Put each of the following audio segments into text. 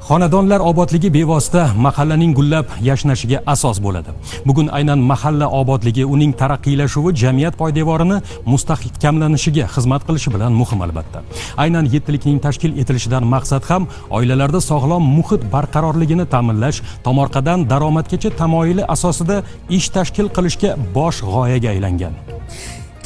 Xonadonlar obodligi bevosita mahallaning gullab yashnashiga asos bo'ladi. Bugun aynan mahalla obodligi uning taraqqiylashuvi jamiyat poydevorini mustahkamlanishiga xizmat qilishi bilan muhim albatta. Aynan yettilikning tashkil etilishidan maqsad ham oilalarda sog'lom muhit barqarorligini ta'minlash, tomorqadan daromadgacha tamoyili asosida ish tashkil qilishga bosh g'oyaga aylangan.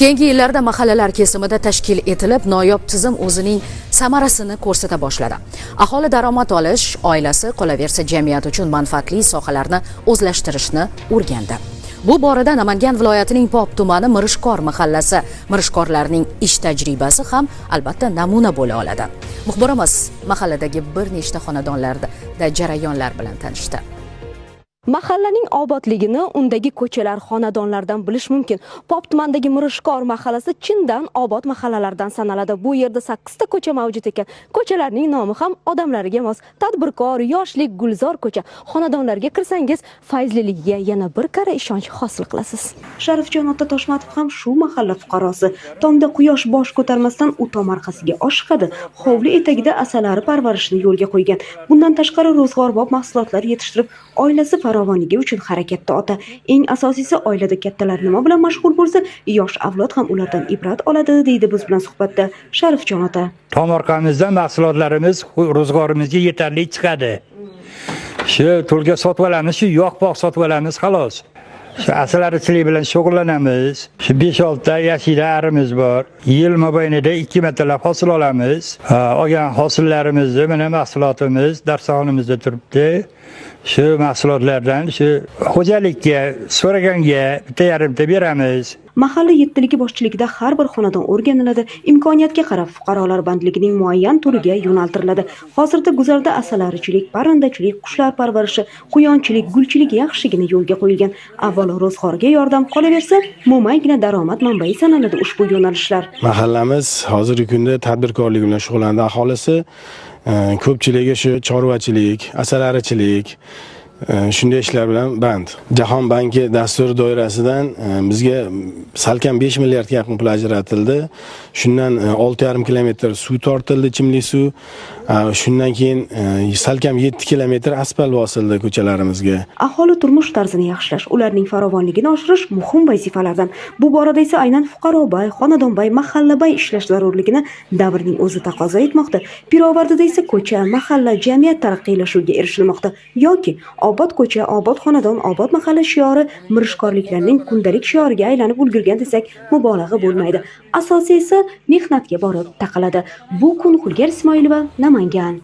Keyingi yillarda mahallalar kesimida tashkil etilib, noyob tizim o'zining samarasini ko'rsata boshladi. Aholi daromad olish, oilasi, qolaversa jamiyat uchun manfaatli sohalarni o'zlashtirishni o'rgandi. Bu borada Namangan viloyatining Pop tumani Mirishkor mahallasi mirishkorlarining ish tajribasi ham albatta namuna bo'la oladi. Muxbirimiz mahalladagi bir nechta xonadonlarda jarayonlar bilan tanishdi. Mahallaning obodligini undagi ko'chalar, xonadonlardan bilish mumkin. Pop tumanidagi Mirishkor mahallasi chindan obod mahallalardan sanaladi. Bu yerda 8 ta ko'cha mavjud ekan. Ko'chalarning nomi ham odamlariga mos. Tadbirkor, yoshlik, gulzor ko'cha. Xonadonlarga kirsangiz, fayzliligiga yana bir karra ishonch hosil qilasiz. Sharifjon ota Toshmatov ham shu mahalla fuqarosi. Tongda quyosh bosh ko'tarmasdan u tomorqasiga oshiqadi. Hovli etagida asalari parvarishini yo'lga qo'ygan. Bundan tashqari ro'zg'orbob mahsulotlar yetishtirib, oilasi farovonligi uchun harakatda ota. Eng asosiysi, oilada kattalar nima bilan mashg'ul bo'lsa, yosh avlod ham ulardan ibrat oladi, deydi biz bilan suhbatda Sharifjon ota. Tomorqamizdan mahsulotlarimiz ro'zg'orimizga yetarli chiqadi. Shu to'lga sotib olamiz, shu yoq-poq sotib olamiz xolos. Shu asalarichilik bilan shug'ullanamiz. Shu 5-6 ta yashilarimiz bor. Yil mobaynida 2 martalab hosil olamiz. Olgan hosillarimizni mana mahsulotimiz darsxonamizda turibdi. Shu mahsulotlardan shu xo'jalikka so'raganga bitta yarimta beramiz. Mahalla yettiligi boshchiligida har bir xonadon o'rganiladi, imkoniyatga qarab fuqarolar bandligining muayyan turiga yo'naltiriladi. Hozirda guzarda asalarichilik, parrandachilik, qushlar parvarishi, quyonchilik, gulchilik yaxshigina yo'lga qo'yilgan. Avvalo ro'zg'orga yordam, qolaversa mo'maygina daromad manbai sanaladi ushbu yo'nalishlar. Mahallamiz hozirgi kunda tadbirkorlik bilan shug'ullanadi. Aholisi ko'pchiligi shu chorvachilik, asalarichilik, shunday ishlar bilan band. Jahon banki dasturi doirasidan bizga salkam 5 milliardga yaqin pul ajratildi. Shundan 6,5 kilometr suv tortildi, ichimlik suv. Shundan keyin salkam 7 kilometr asfalt bosildi ko'chalarimizga. Aholi turmush tarzini yaxshilash, ularning farovonligini oshirish muhim vazifalardan. Bu borada esa aynan fuqarobay, xonadonbay, mahallabay ishlash zarurligini davrning o'zi taqozo etmoqda. Pirovardida esa ko'cha, mahalla, jamiyat taraqqiylashuviga erishilmoqda yoki obod ko'cha, obod xonadon, obod mahalla shiori mirishkorliklarning kundalik shioriga aylanib ulgurgan desak mubolag'a bo'lmaydi. Asosiy esa mehnatga borib taqaladi. Bu kun Xulgar Ismoilova, Namangan.